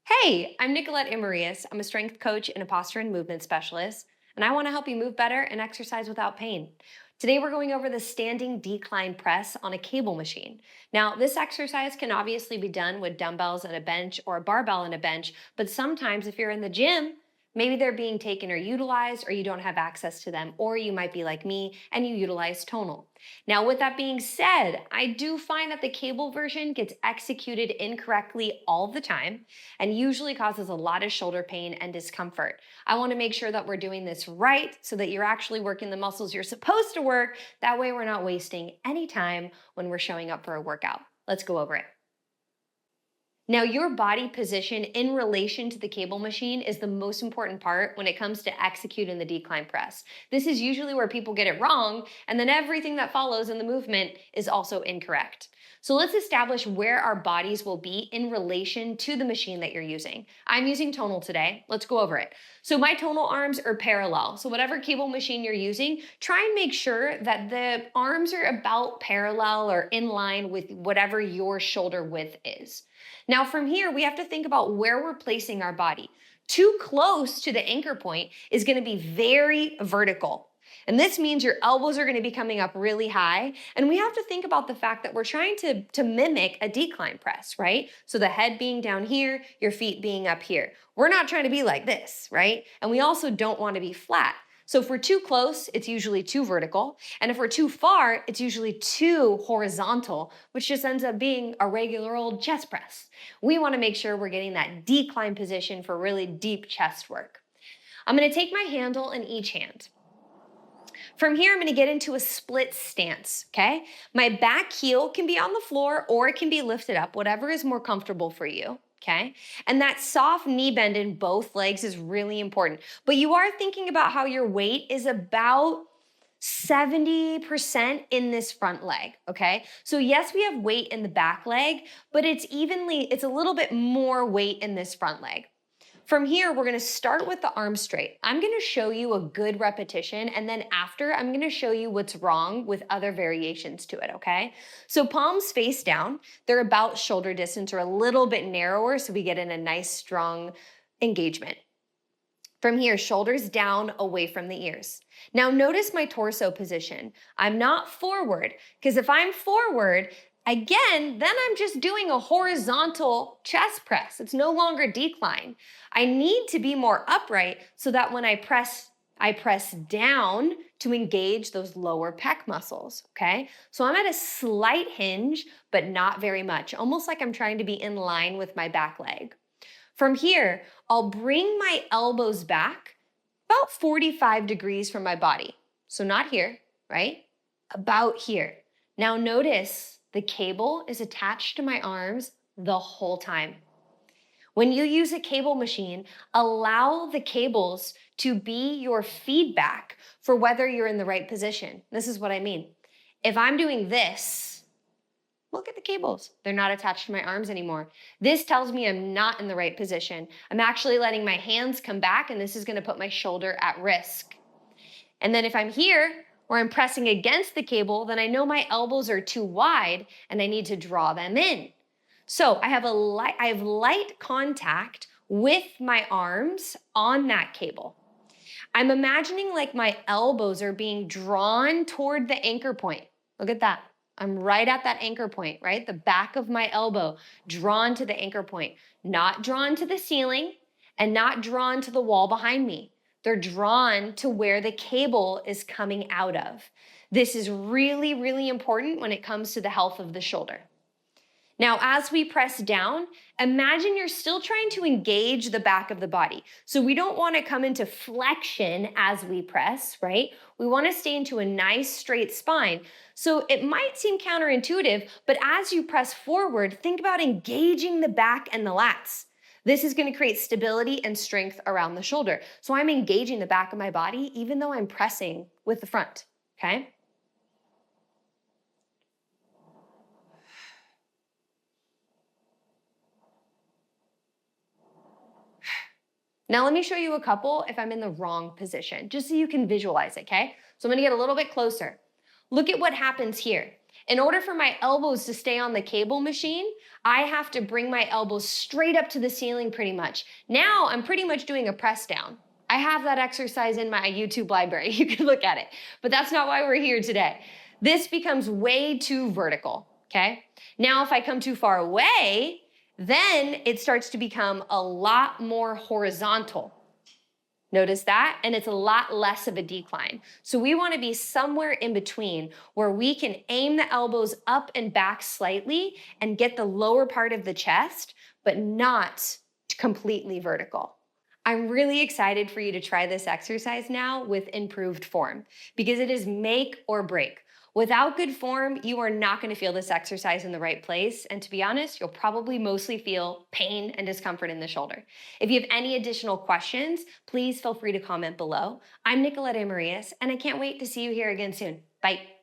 Hey, I'm Nicolette Amarillas. I'm a strength coach and a posture and movement specialist, and I want to help you move better and exercise without pain. Today, we're going over the standing decline press on a cable machine. Now, this exercise can obviously be done with dumbbells and a bench or a barbell and a bench, but sometimes if you're in the gym, maybe they're being taken or utilized, or you don't have access to them, or you might be like me and you utilize tonal. Now, with that being said, I do find that the cable version gets executed incorrectly all the time and usually causes a lot of shoulder pain and discomfort. I want to make sure that we're doing this right so that you're actually working the muscles you're supposed to work. That way, we're not wasting any time when we're showing up for a workout. Let's go over it. Now, your body position in relation to the cable machine is the most important part when it comes to executing the decline press. This is usually where people get it wrong, and then everything that follows in the movement is also incorrect. So let's establish where our bodies will be in relation to the machine that you're using. I'm using tonal today. Let's go over it. So my tonal arms are parallel. So whatever cable machine you're using, try and make sure that the arms are about parallel or in line with whatever your shoulder width is. Now from here, we have to think about where we're placing our body. Too close to the anchor point is going to be very vertical. And this means your elbows are going to be coming up really high. And we have to think about the fact that we're trying to mimic a decline press, right? So the head being down here, your feet being up here. We're not trying to be like this, right? And we also don't want to be flat. So if we're too close, it's usually too vertical. And if we're too far, it's usually too horizontal, which just ends up being a regular old chest press. We want to make sure we're getting that decline position for really deep chest work. I'm going to take my handle in each hand. From here, I'm going to get into a split stance, okay? My back heel can be on the floor or it can be lifted up, whatever is more comfortable for you. Okay. And that soft knee bend in both legs is really important. But you are thinking about how your weight is about 70% in this front leg. Okay. So yes, we have weight in the back leg, but it's a little bit more weight in this front leg. From here, we're gonna start with the arm straight. I'm gonna show you a good repetition, and then after, I'm gonna show you what's wrong with other variations to it, okay? So palms face down. They're about shoulder distance or a little bit narrower, so we get in a nice, strong engagement. From here, shoulders down, away from the ears. Now notice my torso position. I'm not forward, because if I'm forward, again, then I'm just doing a horizontal chest press. It's no longer decline. I need to be more upright so that when I press down to engage those lower pec muscles, okay? So I'm at a slight hinge, but not very much, almost like I'm trying to be in line with my back leg. From here, I'll bring my elbows back about 45 degrees from my body. So not here, right? About here. Now notice the cable is attached to my arms the whole time. When you use a cable machine, allow the cables to be your feedback for whether you're in the right position. This is what I mean. If I'm doing this, look at the cables. They're not attached to my arms anymore. This tells me I'm not in the right position. I'm actually letting my hands come back, and this is going to put my shoulder at risk. And then if I'm here, or I'm pressing against the cable, then I know my elbows are too wide and I need to draw them in. So I have light contact with my arms on that cable. I'm imagining like my elbows are being drawn toward the anchor point. Look at that. I'm right at that anchor point, right? The back of my elbow drawn to the anchor point, not drawn to the ceiling and not drawn to the wall behind me. They're drawn to where the cable is coming out of. This is really, really important when it comes to the health of the shoulder. Now, as we press down, imagine you're still trying to engage the back of the body. So we don't want to come into flexion as we press, right? We want to stay into a nice straight spine. So it might seem counterintuitive, but as you press forward, think about engaging the back and the lats. This is going to create stability and strength around the shoulder. So I'm engaging the back of my body even though I'm pressing with the front, okay? Now let me show you a couple if I'm in the wrong position, just so you can visualize it, okay? So I'm gonna get a little bit closer. Look at what happens here. In order for my elbows to stay on the cable machine, I have to bring my elbows straight up to the ceiling pretty much. Now I'm pretty much doing a press down. I have that exercise in my YouTube library. You can look at it, but that's not why we're here today. This becomes way too vertical, okay? Now if I come too far away, then it starts to become a lot more horizontal. Notice that? And it's a lot less of a decline. So we want to be somewhere in between where we can aim the elbows up and back slightly and get the lower part of the chest, but not completely vertical. I'm really excited for you to try this exercise now with improved form because it is make or break. Without good form, you are not going to feel this exercise in the right place. And to be honest, you'll probably mostly feel pain and discomfort in the shoulder. If you have any additional questions, please feel free to comment below. I'm Nicolette Amarillas, and I can't wait to see you here again soon. Bye.